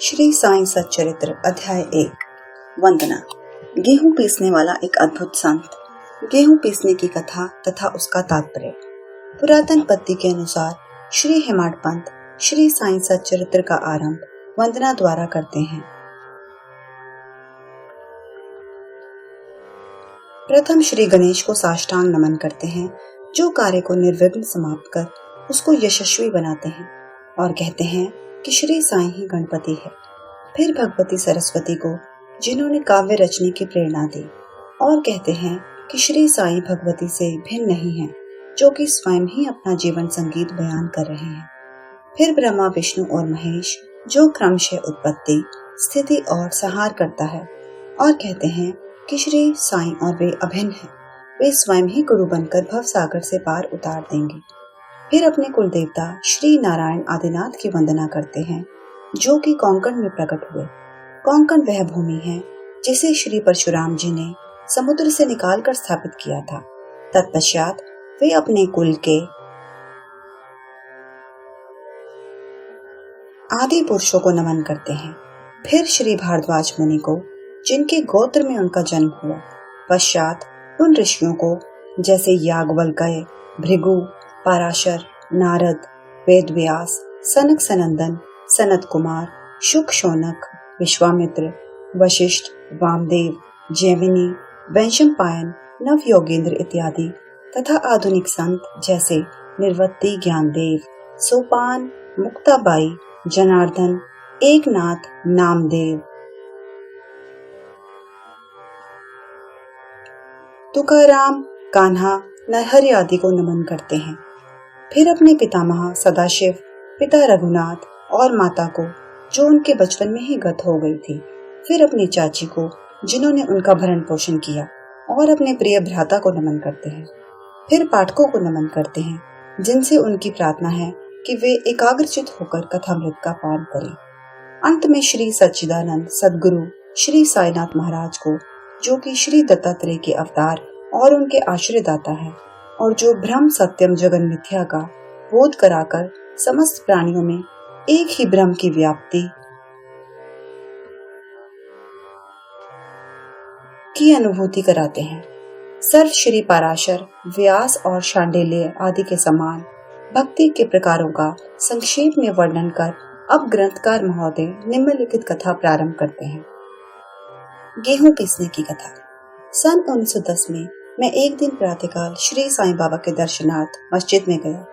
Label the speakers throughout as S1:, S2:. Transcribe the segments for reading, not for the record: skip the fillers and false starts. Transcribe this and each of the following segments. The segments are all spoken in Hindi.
S1: श्री साईं सच्चरित्र अध्याय 1 वंदना। गेहूं पीसने वाला एक अद्भुत संत। गेहूं पीसने की कथा तथा उसका तात्पर्य। पुरातन पद्धति के अनुसार श्री हेमाड पंत श्री साईं सच्चरित्र का आरंभ वंदना द्वारा करते हैं। प्रथम श्री गणेश को साष्टांग नमन करते हैं, जो कार्य को निर्विघ्न समाप्त कर उसको यशस्वी बनाते हैं, और कहते हैं कि श्री साईं ही गणपति है। फिर भगवती सरस्वती को, जिन्होंने काव्य रचने की प्रेरणा दी, और कहते हैं कि श्री साईं भगवती से भिन्न नहीं है, जो कि स्वयं ही अपना जीवन संगीत बयान कर रहे हैं। फिर ब्रह्मा, विष्णु और महेश, जो क्रमशः उत्पत्ति, स्थिति और संहार करता है, और कहते हैं कि श्री साईं और वे अभिन्न हैं, वे स्वयं ही गुरु बनकर भव सागर से पार उतार देंगे। फिर अपने कुल देवता श्री नारायण आदिनाथ की वंदना करते हैं, जो कि कोंकण में प्रकट हुए। कोंकण वह भूमि है जिसे श्री परशुराम जी ने समुद्र से निकालकर स्थापित किया था। तत्पश्चात वे अपने कुल के आदि पुरुषों को नमन करते हैं। फिर श्री भारद्वाज मुनि को, जिनके गोत्र में उनका जन्म हुआ। पश्चात उन ऋषियों को, जैसे याज्ञवल्क्य, भृगु, पराशर, नारद, वेदव्यास, सनक सनंदन, सनत कुमार, शुक शौनक, विश्वामित्र, वशिष्ठ, वामदेव, जैमिनी, वैशंपायन, नव योगेंद्र इत्यादि, तथा आधुनिक संत जैसे निर्वत्ति, ज्ञानदेव, सोपान, मुक्ताबाई, जनार्दन, एकनाथ, नामदेव, तुकाराम, कान्हा, नरहरि आदि को नमन करते हैं। फिर अपने पितामह सदाशिव, पिता रघुनाथ और माता को, जो उनके बचपन में ही गत हो गई थी। फिर अपनी चाची को, जिन्होंने उनका भरण पोषण किया, और अपने प्रिय भ्राता को नमन करते हैं। फिर पाठकों को नमन करते हैं, जिनसे उनकी प्रार्थना है कि वे एकाग्रचित होकर कथामृत का पान करें। अंत में श्री सच्चिदानंद सद्गुरु श्री साईनाथ महाराज को, जो कि श्री दत्तात्रेय के अवतार और उनके आश्रयदाता है, और जो ब्रह्म सत्यम जगन मिथ्या का बोध कराकर समस्त प्राणियों में एक ही ब्रह्म की व्याप्ति की अनुभूति कराते हैं। सर्व श्री पराशर, व्यास और शांडिल्य आदि के समान भक्ति के प्रकारों का संक्षेप में वर्णन कर अब ग्रंथकार महोदय निम्नलिखित कथा प्रारंभ करते हैं। गेहूं पीसने की कथा। सन 1910 में मैं एक दिन प्रातःकाल श्री साईं बाबा के दर्शनार्थ मस्जिद में गया।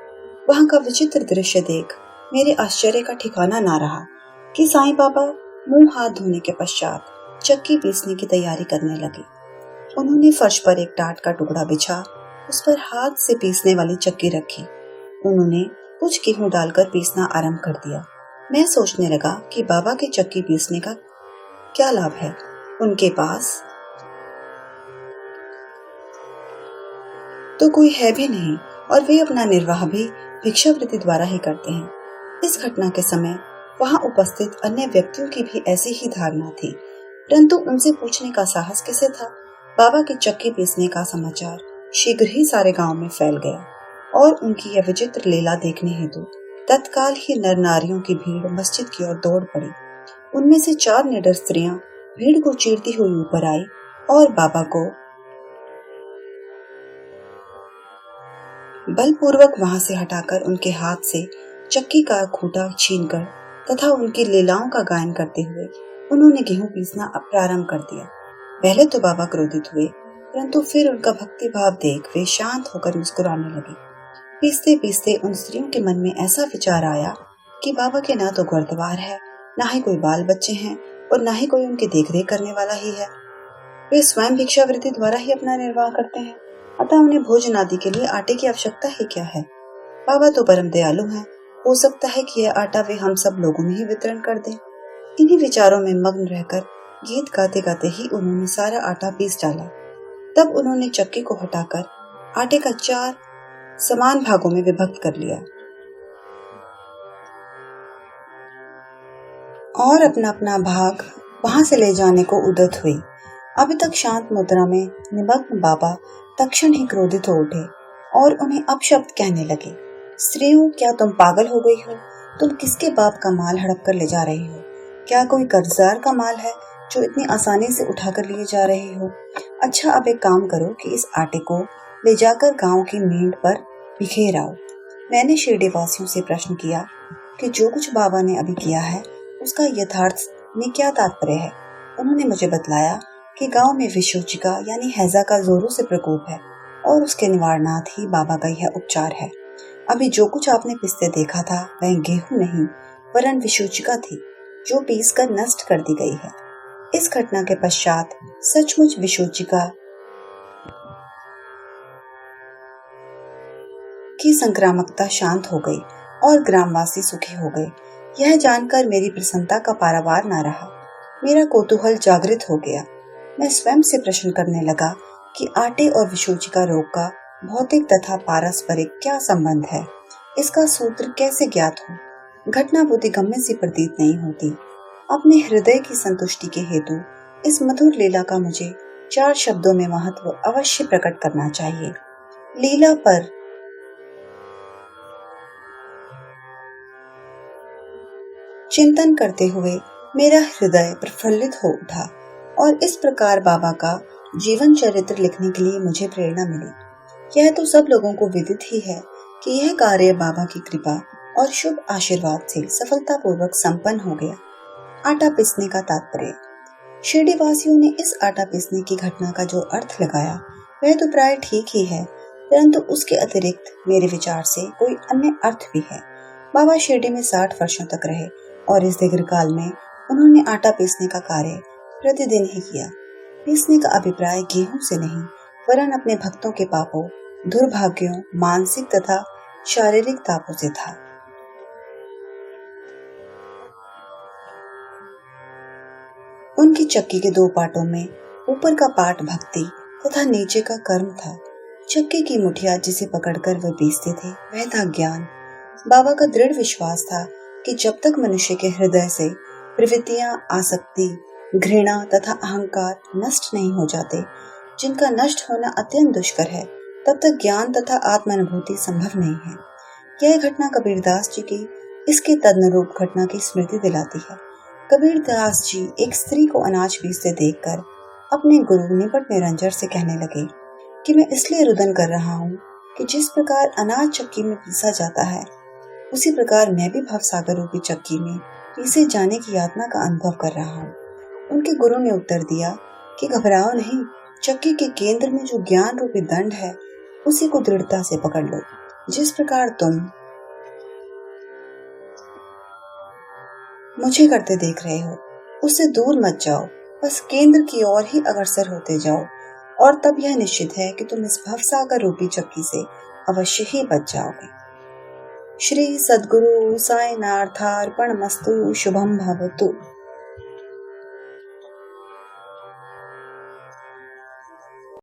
S1: वहां का विचित्र दृश्य देख मेरे आश्चर्य का ठिकाना ना रहा कि साईं बाबा मुंह हाथ धोने के पश्चात चक्की पीसने की तैयारी करने लगे। उन्होंने फर्श पर एक टाट का टुकड़ा बिछा, उस पर हाथ से पीसने वाली चक्की रखी। उन्होंने कुछ गेहूं डालकर पीसना आरंभ कर दिया। मैं सोचने लगा कि बाबा के चक्की पीसने का क्या लाभ है, उनके पास तो कोई है भी नहीं, और वे अपना निर्वाह भी भिक्षावृत्ति द्वारा ही करते हैं। इस घटना के समय वहां उपस्थित अन्य व्यक्तियों की भी ऐसी ही धारणा थी, परंतु उनसे पूछने का साहस किसे था। बाबा की चक्की पीसने का समाचार शीघ्र ही सारे गांव में फैल गया, और उनकी यह विचित्र लीला देखने हेतु तत्काल ही नर नारियों की भीड़ मस्जिद की ओर दौड़ पड़ी। उनमें से 4 निडर स्त्रियां भीड़ को चीरती हुई ऊपर आई और बाबा को बलपूर्वक वहां से हटाकर उनके हाथ से चक्की का खूंटा छीनकर तथा उनकी लीलाओं का गायन करते हुए उन्होंने गेहूं पीसना प्रारंभ कर दिया। पहले तो बाबा क्रोधित हुए, परंतु फिर उनका भक्ति भाव देख वे शांत होकर मुस्कुराने लगे। पीसते पीसते उन स्त्रियों के मन में ऐसा विचार आया कि बाबा के ना तो घरद्वार है, ना ही कोई बाल बच्चे हैं, और ना ही कोई उनकी देखरेख करने वाला ही है। वे स्वयं भिक्षावृत्ति द्वारा ही अपना निर्वाह करते हैं, अतः उन्हें भोजन आदि के लिए आटे की आवश्यकता ही क्या है। बाबा तो परम दयालु हैं, हो सकता है कि यह आटा वे हम सब लोगों में ही वितरण कर दें। इन्हीं विचारों में मग्न रहकर गीत गाते गाते ही उन्होंने सारा आटा पीस डाला। तब उन्होंने चक्की को हटाकर आटे का 4 समान भागों में विभक्त कर लिया और अपना अपना भाग वहां से ले जाने को उद्यत हुई। अभी तक शांत मुद्रा में निमग्न बाबा तत्क्षण ही क्रोधित हो उठे और उन्हें अपशब्द कहने लगे। स्त्रियों, क्या तुम पागल हो गई हो? तुम किसके बाप का माल हड़प कर ले जा रही हो? क्या कोई कर्जदार का माल है जो इतनी आसानी से उठाकर लिए जा रहे हो? अच्छा, अब एक काम करो कि इस आटे को ले जाकर गांव की मींड पर बिखेर आओ। मैंने शिरडी वासियों से प्रश्न किया कि जो कुछ बाबा ने अभी किया है उसका यथार्थ में क्या तात्पर्य है। उन्होंने मुझे बतलाया कि गांव में विशोचिका यानी हैजा का जोरों से प्रकोप है और उसके निवारणार्थ ही बाबा का यह उपचार है। अभी जो कुछ आपने पिसते देखा था वह गेहूं नहीं वरन विशोचिका थी जो पीसकर नष्ट कर दी गई है। इस घटना के पश्चात सचमुच विशोचिका की संक्रामकता शांत हो गई और ग्रामवासी सुखी हो गए। यह जानकर मेरी प्रसन्नता का पारावार न रहा। मेरा कौतूहल जागृत हो गया। मैं स्वयं से प्रश्न करने लगा कि आटे और विशोचिका रोग का भौतिक तथा पारस्परिक क्या संबंध है, इसका सूत्र कैसे ज्ञात हो। घटना बुद्धिगम्य सी प्रतीत नहीं होती। अपने हृदय की संतुष्टि के हेतु इस मधुर लीला का मुझे 4 शब्दों में महत्व अवश्य प्रकट करना चाहिए। लीला पर चिंतन करते हुए मेरा हृदय प्रफुल्लित हो उठा और इस प्रकार बाबा का जीवन चरित्र लिखने के लिए मुझे प्रेरणा मिली। यह तो सब लोगों को विदित ही है कि यह कार्य बाबा की कृपा और शुभ आशीर्वाद से सफलतापूर्वक संपन्न हो गया। आटा पीसने का तात्पर्य। शिरडी वासियों ने इस आटा पीसने की घटना का जो अर्थ लगाया वह तो प्राय ठीक ही है, परंतु उसके अतिरिक्त मेरे विचार से कोई अन्य अर्थ भी है। बाबा शिरडी में 60 वर्षों तक रहे और इस दीर्घकाल में उन्होंने आटा पीसने का कार्य प्रतिदिन ही किया। पीसने का अभिप्राय गेहूं से नहीं वरन अपने भक्तों के पापों, दुर्भाग्यों, मानसिक तथा शारीरिक तापों से था। उनकी चक्की के 2 पार्टों में ऊपर का पार्ट भक्ति तथा नीचे का कर्म था। चक्की की मुठिया जिसे पकड़कर वे पीसते थे वह था ज्ञान। बाबा का दृढ़ विश्वास था कि जब तक मनुष्य के हृदय से प्रवृत्तियां, आसक्ति, घृणा तथा अहंकार नष्ट नहीं हो जाते, जिनका नष्ट होना अत्यंत दुष्कर है, तब तक ज्ञान तथा आत्मानुभूति संभव नहीं है। यह घटना कबीरदास जी की इसके तदनुरूप घटना की स्मृति दिलाती है। कबीरदास जी एक स्त्री को अनाज पीसते देखकर अपने गुरु निपट निरंजन से कहने लगे कि मैं इसलिए रुदन कर रहा हूँ कि जिस प्रकार अनाज चक्की में पीसा जाता है उसी प्रकार मैं भी भवसागर रूपी चक्की में पीसे जाने की यातना का अनुभव कर रहा हूँ। उनके गुरु ने उत्तर दिया कि घबराओ नहीं, चक्की के केंद्र में जो ज्ञान रूपी दंड है उसी को दृढ़ता से पकड़ लो। जिस प्रकार तुम मुझे करते देख रहे हो उससे दूर मत जाओ, बस केंद्र की ओर ही अग्रसर होते जाओ और तब यह निश्चित है कि तुम इस भवसागर रूपी चक्की से अवश्य ही बच जाओगे। श्री सद्गुरु साईनाथार्पणमस्तु। शुभम भवतु।